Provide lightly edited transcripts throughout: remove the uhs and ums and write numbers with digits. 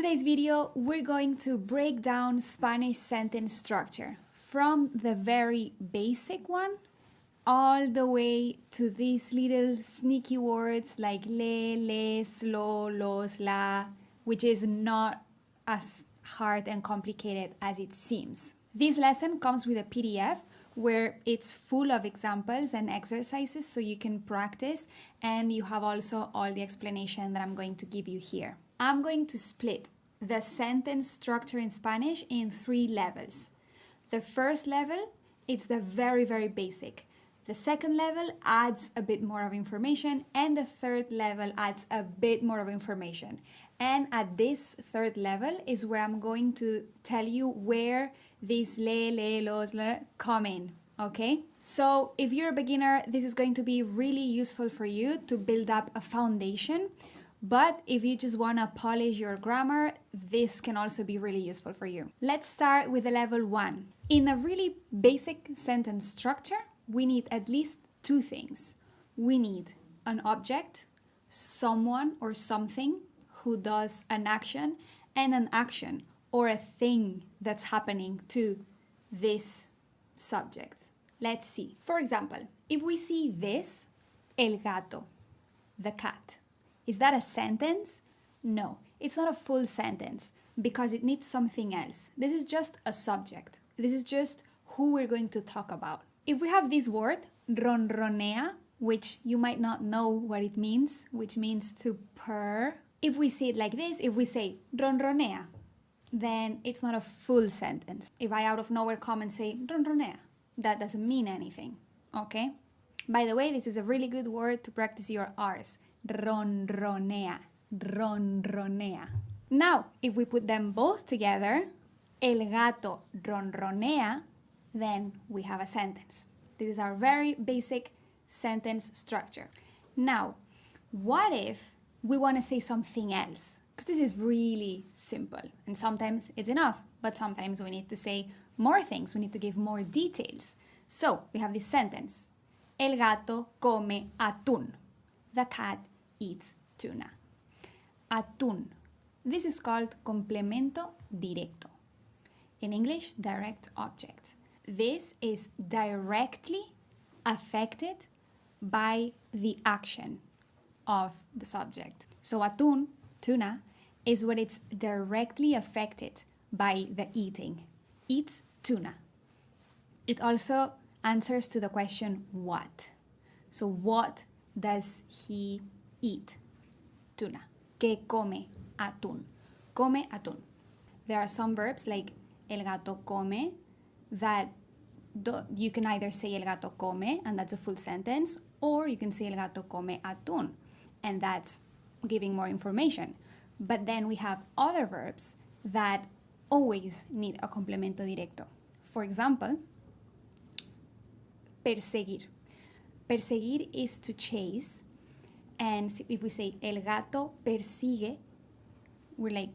today's video, we're going to break down Spanish sentence structure from the very basic one all the way to these little sneaky words like le, les, lo, los, la, which is not as hard and complicated as it seems. This lesson comes with a PDF where it's full of examples and exercises so you can practice, and you have also all the explanation that I'm going to give you here. I'm going to split the sentence structure in Spanish in 3 levels. The first level, it's the very, very basic. The second level adds a bit more of information, and the third level adds a bit more of information. And at this third level is where I'm going to tell you where these le, los, la come in, okay? So if you're a beginner, this is going to be really useful for you to build up a foundation. But if you just want to polish your grammar, this can also be really useful for you. Let's start with the level 1. In a really basic sentence structure, we need at least 2 things. We need an object, someone or something who does an action, and an action or a thing that's happening to this subject. Let's see. For example, if we see this, el gato, the cat. Is that a sentence? No, it's not a full sentence because it needs something else. This is just a subject. This is just who we're going to talk about. If we have this word, ronronea, which you might not know what it means, which means to purr. If we see it like this, if we say ronronea, then it's not a full sentence. If I out of nowhere come and say ronronea, that doesn't mean anything, okay? By the way, this is a really good word to practice your R's. Ronronea, ronronea. Now, if we put them both together, el gato ronronea, then we have a sentence. This is our very basic sentence structure. Now, what if we want to say something else? Because this is really simple, and sometimes it's enough, but sometimes we need to say more things. We need to give more details. So, we have this sentence. El gato come atún. The cat eats tuna. Atún. This is called complemento directo. In English, direct object. This is directly affected by the action of the subject. So atún, tuna, is what it's directly affected by the eating. Eats tuna. It also answers to the question what. So what does he eat? Tuna. ¿Qué come atún? Come atún. There are some verbs like el gato come that you can either say el gato come and that's a full sentence, or you can say el gato come atún and that's giving more information. But then we have other verbs that always need a complemento directo. For example, perseguir. Perseguir is to chase, and if we say el gato persigue, we're like,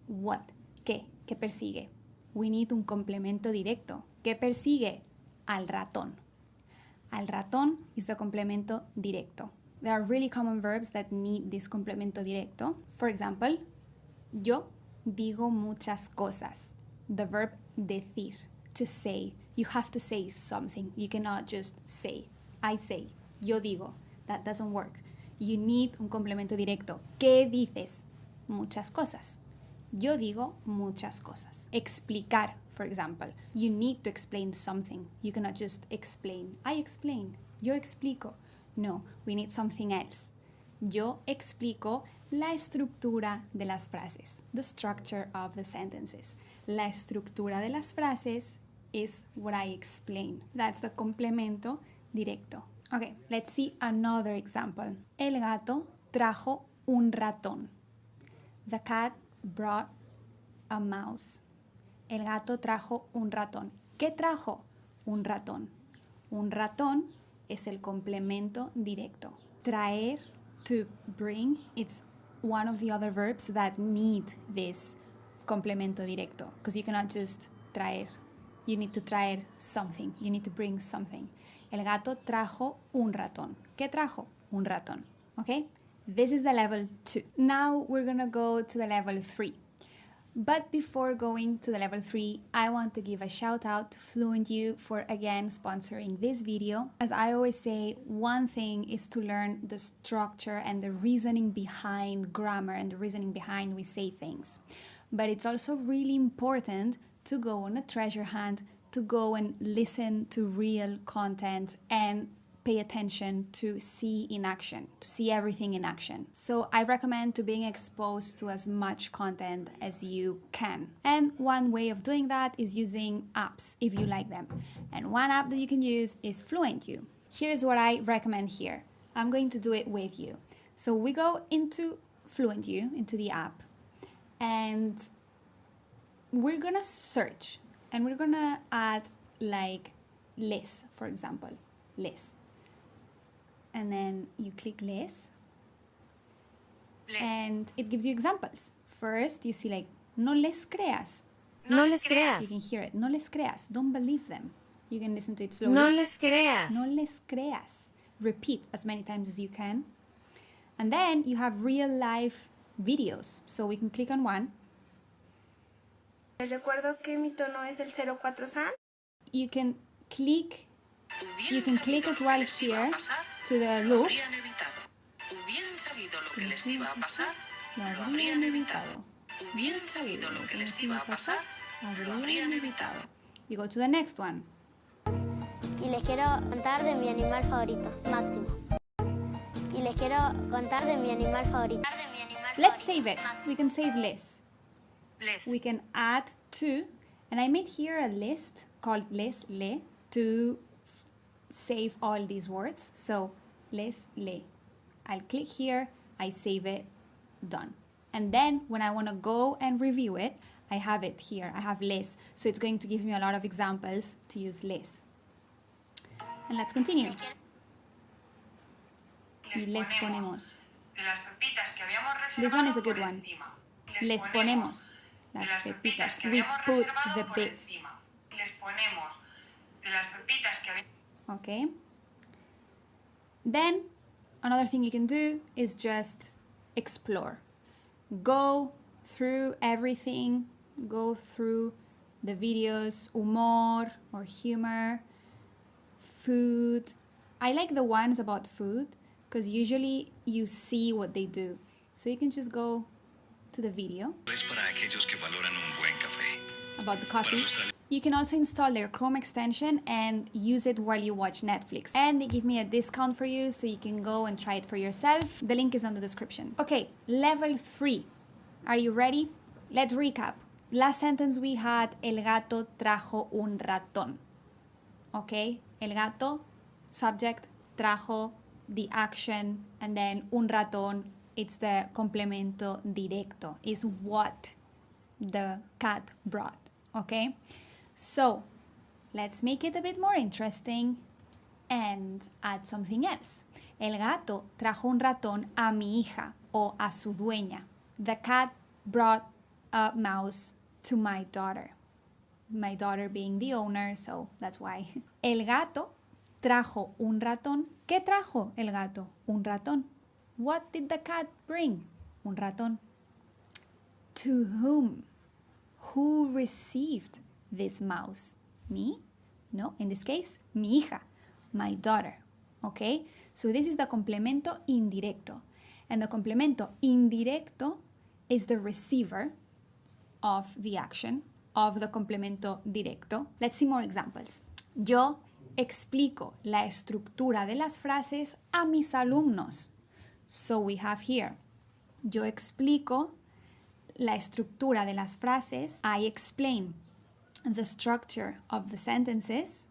what? ¿Qué? ¿Qué persigue? We need un complemento directo. ¿Qué persigue? Al ratón. Al ratón is the complemento directo. There are really common verbs that need this complemento directo. For example, yo digo muchas cosas. The verb decir, to say. You have to say something. You cannot just say. I say, yo digo. That doesn't work. You need un complemento directo. ¿Qué dices? Muchas cosas. Yo digo muchas cosas. Explicar, for example. You need to explain something. You cannot just explain. I explain. Yo explico. No, we need something else. Yo explico la estructura de las frases. The structure of the sentences. La estructura de las frases is what I explain. That's the complemento directo. Okay, let's see another example. El gato trajo un ratón. The cat brought a mouse. El gato trajo un ratón. ¿Qué trajo? Un ratón. Un ratón es el complemento directo. Traer, to bring, it's one of the other verbs that need this complemento directo. Because you cannot just traer. You need to traer something. You need to bring something. El gato trajo un ratón. ¿Qué trajo? Un ratón. Okay? This is the level 2. Now we're going to go to the level 3. But before going to the level 3, I want to give a shout out to FluentU for again sponsoring this video. As I always say, one thing is to learn the structure and the reasoning behind grammar and the reasoning behind we say things. But it's also really important to go on a treasure hunt, to go and listen to real content and pay attention to see in action, to see everything in action. So I recommend to being exposed to as much content as you can. And one way of doing that is using apps if you like them. And one app that you can use is FluentU. Here's what I recommend here. I'm going to do it with you. So we go into FluentU, into the app, and we're gonna search and we're gonna add like les, for example, les. And then you click les, and it gives you examples. First, you see like, no les creas. No les creas. You can hear it. No les creas. Don't believe them. You can listen to it slowly. No les creas. No les creas. Repeat as many times as you can. And then you have real life videos. So we can click on one. Les recuerdo que mi tono es el 04 San. You can click as well here to the loop. Hubieran sabido lo que les iba a pasar, lo habrían evitado. Hubieran sabido lo que les iba a pasar, lo habrían evitado. You go to the next one. Y les quiero contar de mi animal favorito, Máximo. Y les quiero contar de mi animal favorito. Let's save it. We can save les. Les. We can add to, and I made here a list called les le to save all these words. So les le. I'll click here, I save it, done. And then when I want to go and review it, I have it here. I have les. So it's going to give me a lot of examples to use les. And let's continue. Y les ponemos. This one is a good one. Les ponemos las pepitas. We put the bits. Okay. Then another thing you can do is just explore. Go through everything. Go through the videos, humor or humor, food. I like the ones about food because usually you see what they do. So you can just go to the video about the coffee. You can also install their Chrome extension and use it while you watch Netflix. And they give me a discount for you so you can go and try it for yourself. The link is on the description. Okay, level 3. Are you ready? Let's recap. Last sentence we had, el gato trajo un ratón. Okay, el gato, subject, trajo, the action, and then un ratón, it's the complemento directo, is what the cat brought, okay? So, let's make it a bit more interesting and add something else. El gato trajo un ratón a mi hija o a su dueña. The cat brought a mouse to my daughter. My daughter being the owner, so that's why. El gato trajo un ratón. ¿Qué trajo el gato? Un ratón. What did the cat bring? Un ratón. To whom? Who received this mouse? Me? No, in this case, mi hija, my daughter. Okay? So this is the complemento indirecto. And the complemento indirecto is the receiver of the action of the complemento directo. Let's see more examples. Yo explico la estructura de las frases a mis alumnos. So we have here, yo explico la estructura de las frases. I explain the structure of the sentences.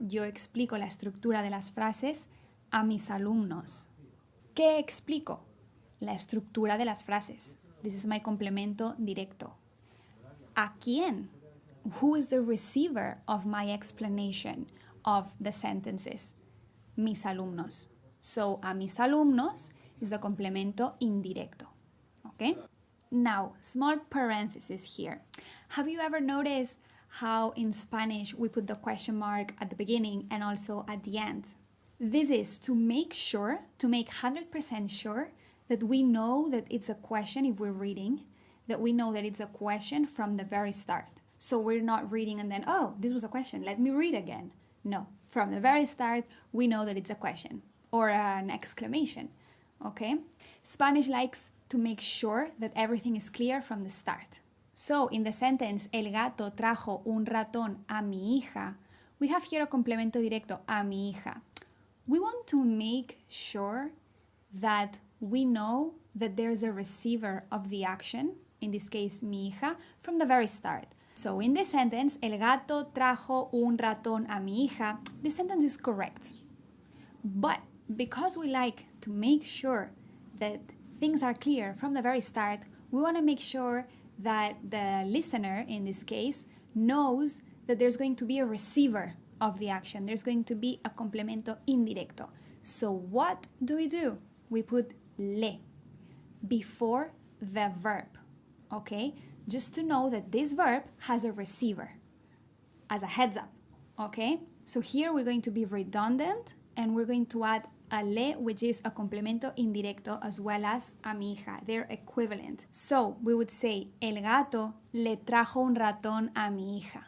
Yo explico la estructura de las frases a mis alumnos. ¿Qué explico? La estructura de las frases. This is my complemento directo. ¿A quién? Who is the receiver of my explanation of the sentences? Mis alumnos. So, a mis alumnos is the complemento indirecto. Okay? Now, small parenthesis here. Have you ever noticed how in Spanish we put the question mark at the beginning and also at the end? This is to make sure, to make 100% sure that we know that it's a question if we're reading, that we know that it's a question from the very start. So we're not reading and then, oh, this was a question, let me read again. No, from the very start, we know that it's a question or an exclamation, okay? Spanish likes to make sure that everything is clear from the start. So in the sentence, el gato trajo un ratón a mi hija, we have here a complemento directo, a mi hija. We want to make sure that we know that there's a receiver of the action, in this case, mi hija, from the very start. So in this sentence, el gato trajo un ratón a mi hija, the sentence is correct. But because we like to make sure that things are clear from the very start, we want to make sure that the listener, in this case, knows that there's going to be a receiver of the action. There's going to be a complemento indirecto. So what do? We put le before the verb, okay? Just to know that this verb has a receiver as a heads up, okay? So here we're going to be redundant and we're going to add a le, which is a complemento indirecto, as well as a mi hija. They're equivalent. So we would say, el gato le trajo un ratón a mi hija.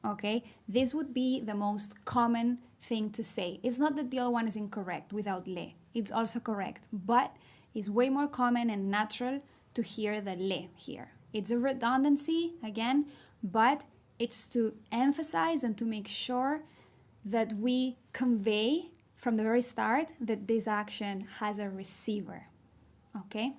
Okay? This would be the most common thing to say. It's not that the other one is incorrect without le. It's also correct, but it's way more common and natural to hear the le here. It's a redundancy, again, but it's to emphasize and to make sure that we convey from the very start that this action has a receiver. Okay?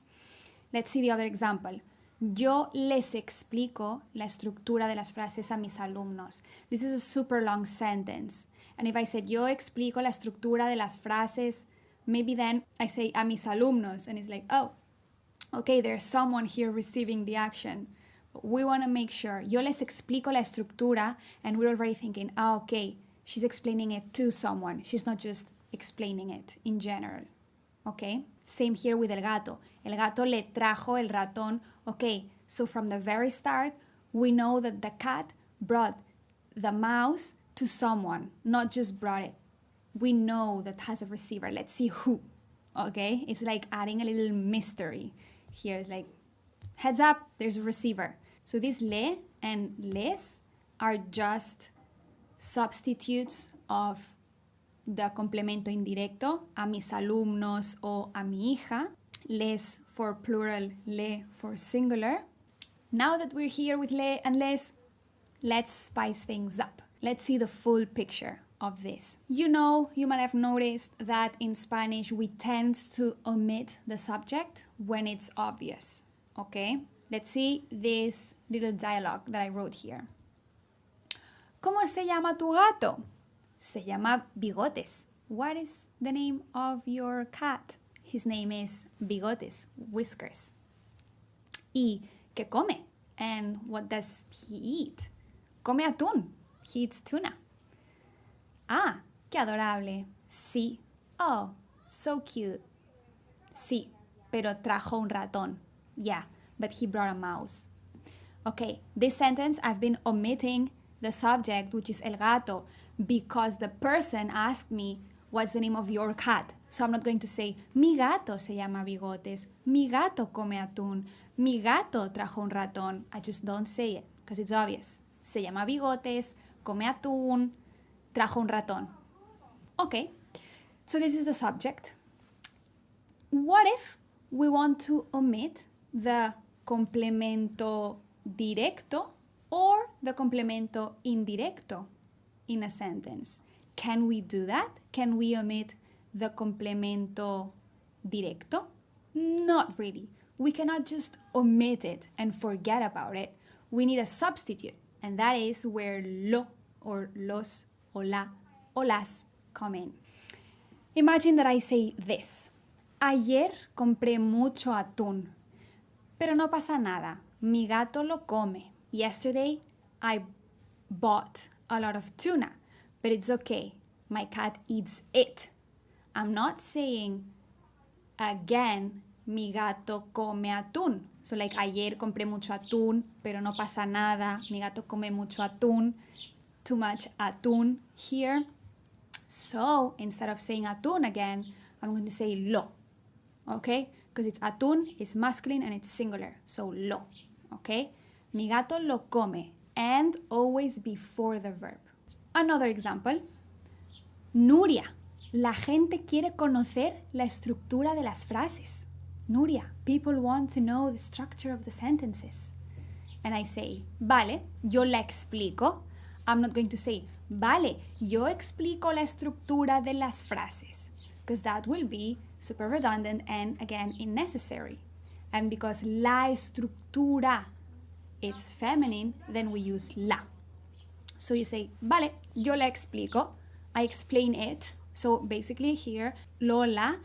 Let's see the other example. Yo les explico la estructura de las frases a mis alumnos. This is a super long sentence. And if I said, yo explico la estructura de las frases, maybe then I say a mis alumnos, and it's like, oh, okay, there's someone here receiving the action. But we want to make sure, yo les explico la estructura, and we're already thinking, okay, she's explaining it to someone. She's not just explaining it in general. Okay? Same here with el gato. El gato le trajo el ratón. Okay, so from the very start, we know that the cat brought the mouse to someone, not just brought it. We know that has a receiver. Let's see who. Okay? It's like adding a little mystery. Here it's like, heads up, there's a receiver. So these le and les are just substitutes of the complemento indirecto, a mis alumnos o a mi hija, les for plural, le for singular. Now that we're here with le and les, let's spice things up. Let's see the full picture of this. You know, you might have noticed that in Spanish we tend to omit the subject when it's obvious, okay? Let's see this little dialogue that I wrote here. ¿Cómo se llama tu gato? Se llama Bigotes. What is the name of your cat? His name is Bigotes, whiskers. ¿Y qué come? And what does he eat? Come atún. He eats tuna. Ah, qué adorable. Sí. Oh, so cute. Sí, pero trajo un ratón. Yeah, but he brought a mouse. Okay, this sentence I've been omitting the subject, which is el gato, because the person asked me, what's the name of your cat? So I'm not going to say, mi gato se llama Bigotes, mi gato come atún, mi gato trajo un ratón. I just don't say it, because it's obvious. Se llama Bigotes, come atún, trajo un ratón. Okay, so this is the subject. What if we want to omit the complemento directo or the complemento indirecto in a sentence? Can we do that? Can we omit the complemento directo? Not really. We cannot just omit it and forget about it. We need a substitute, and that is where lo or los o la o las come in. Imagine that I say this. Ayer compré mucho atún, pero no pasa nada. Mi gato lo come. Yesterday, I bought a lot of tuna, but it's okay. My cat eats it. I'm not saying, again, mi gato come atún. So like, ayer compré mucho atún, pero no pasa nada. Mi gato come mucho atún. Too much atún here. So instead of saying atún again, I'm going to say lo. Okay? because it's atún, it's masculine and it's singular. So lo, okay? Mi gato lo come, and always before the verb. Another example. Nuria, la gente quiere conocer la estructura de las frases. Nuria, people want to know the structure of the sentences. And I say, vale, yo la explico. I'm not going to say, vale, yo explico la estructura de las frases, because that will be super redundant and, again, unnecessary. And because la estructura, it's feminine, then we use la. So you say, vale, yo la explico. I explain it. So basically here, Lola,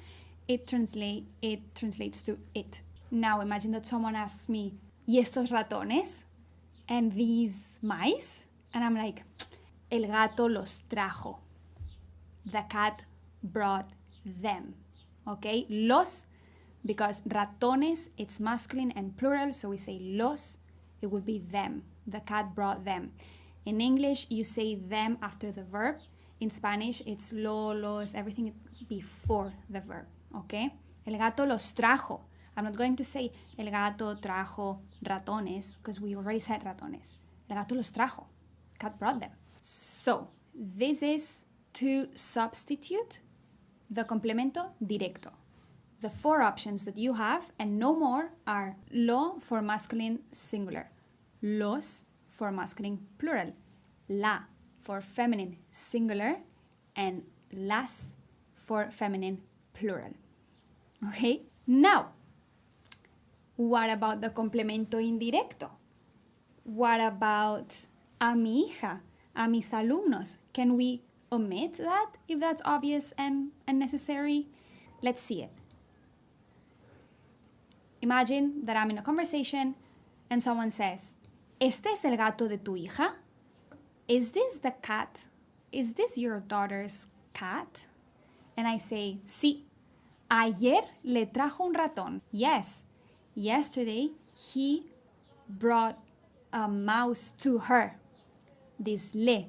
it translates to it. Now imagine that someone asks me, ¿y estos ratones? And these mice? And I'm like, el gato los trajo. The cat brought them. Okay? Los, because ratones, it's masculine and plural, so we say los, it would be them. The cat brought them. In English, you say them after the verb. In Spanish, it's los, everything is before the verb. Okay? El gato los trajo. I'm not going to say el gato trajo ratones, because we already said ratones. El gato los trajo. Cat brought them. So, this is to substitute the complemento directo. The 4 options that you have, and no more, are lo for masculine singular, los for masculine plural, la for feminine singular, and las for feminine plural. Okay? Now, what about the complemento indirecto? What about a mi hija, a mis alumnos? Can we omit that if that's obvious and unnecessary? Let's see it. Imagine that I'm in a conversation and someone says, ¿Este es el gato de tu hija? Is this the cat? Is this your daughter's cat? And I say, sí. Ayer le trajo un ratón. Yes. Yesterday, he brought a mouse to her. This le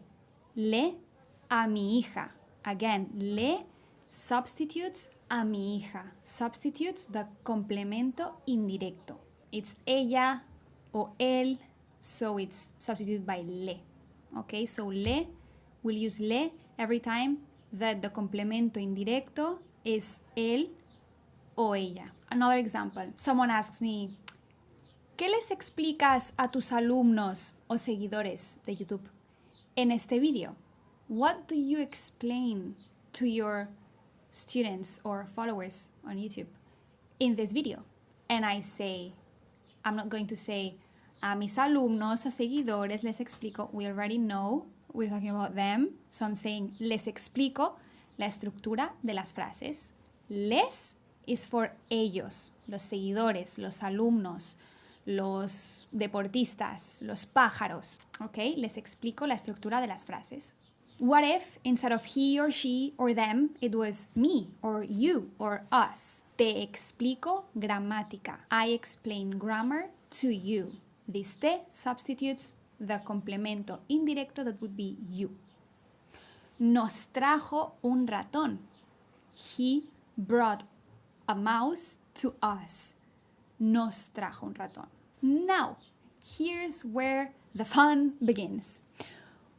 a mi hija. Again, le substitutes a mi hija. Substitutes the complemento indirecto. It's ella or él, so it's substituted by le. Okay, so le, we'll use le every time that the complemento indirecto is él o ella. Another example, someone asks me, ¿qué les explicas a tus alumnos o seguidores de YouTube en este video? What do you explain to your students or followers on YouTube in this video? And I say, I'm not going to say, a mis alumnos o seguidores les explico. We already know we're talking about them. So I'm saying, les explico la estructura de las frases. Les is for ellos, los seguidores, los alumnos, los deportistas, los pájaros. Okay, les explico la estructura de las frases. What if instead of he or she or them, it was me or you or us? Te explico gramática. I explain grammar to you. This te substitutes the complemento indirecto that would be you. Nos trajo un ratón. He brought a mouse to us. Nos trajo un ratón. Now, here's where the fun begins.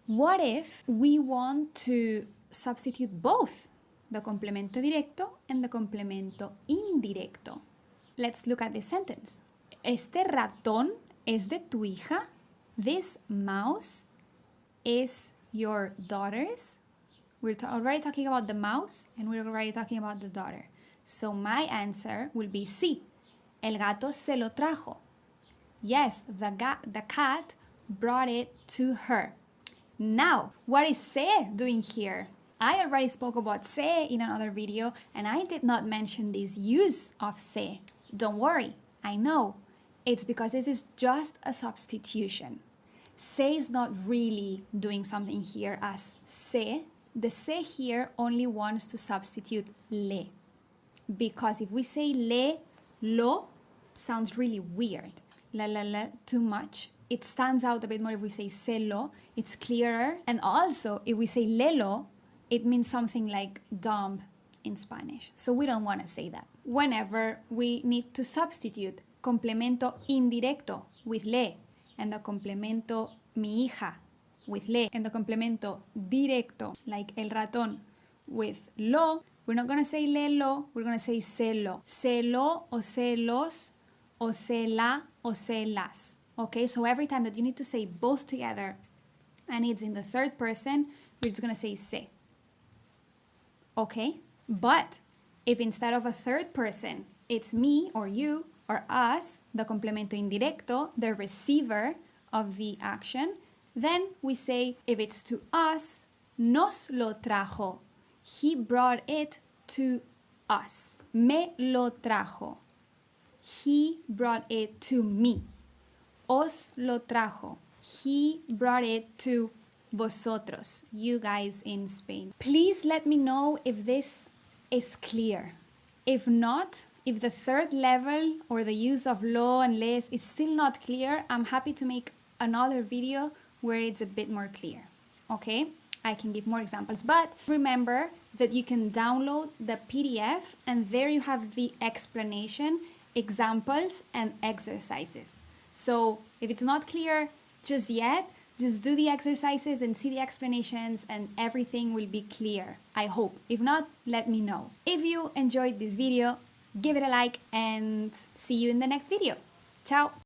What if we want to substitute both the complemento directo and the complemento indirecto? Let's look at this sentence. Este ratón es de tu hija. This mouse is your daughter's. We're already talking about the mouse and we're already talking about the daughter. So my answer will be sí. El gato se lo trajo. Yes, the cat brought it to her. Now, what is se doing here? I already spoke about se in another video and I did not mention this use of se. Don't worry, I know. It's because this is just a substitution. Se is not really doing something here as se. The se here only wants to substitute le. Because if we say le, lo, sounds really weird. La, too much. It stands out a bit more if we say se lo. It's clearer. And also, if we say lelo, it means something like dumb in Spanish. So we don't want to say that. whenever we need to substitute complemento indirecto with le and the complemento mi hija with le and the complemento directo like el ratón with lo, we're not going to say le lo, we're going to say se lo. Se lo o se los o se la o se las. Okay, so every time that you need to say both together and it's in the third person, we're just going to say se. Okay, but if instead of a third person, it's me or you or us, the complemento indirecto, the receiver of the action, then we say, if it's to us, nos lo trajo. He brought it to us. Me lo trajo. He brought it to me. Os lo trajo. He brought it to vosotros, you guys in Spain. Please let me know if this is clear. If not, if the third level or the use of lo and les is still not clear, I'm happy to make another video where it's a bit more clear. Okay? I can give more examples, but remember that you can download the PDF and there you have the explanation, examples, and exercises. So if it's not clear just yet, just do the exercises and see the explanations and everything will be clear, I hope. If not, let me know. If you enjoyed this video, give it a like and see you in the next video. Ciao!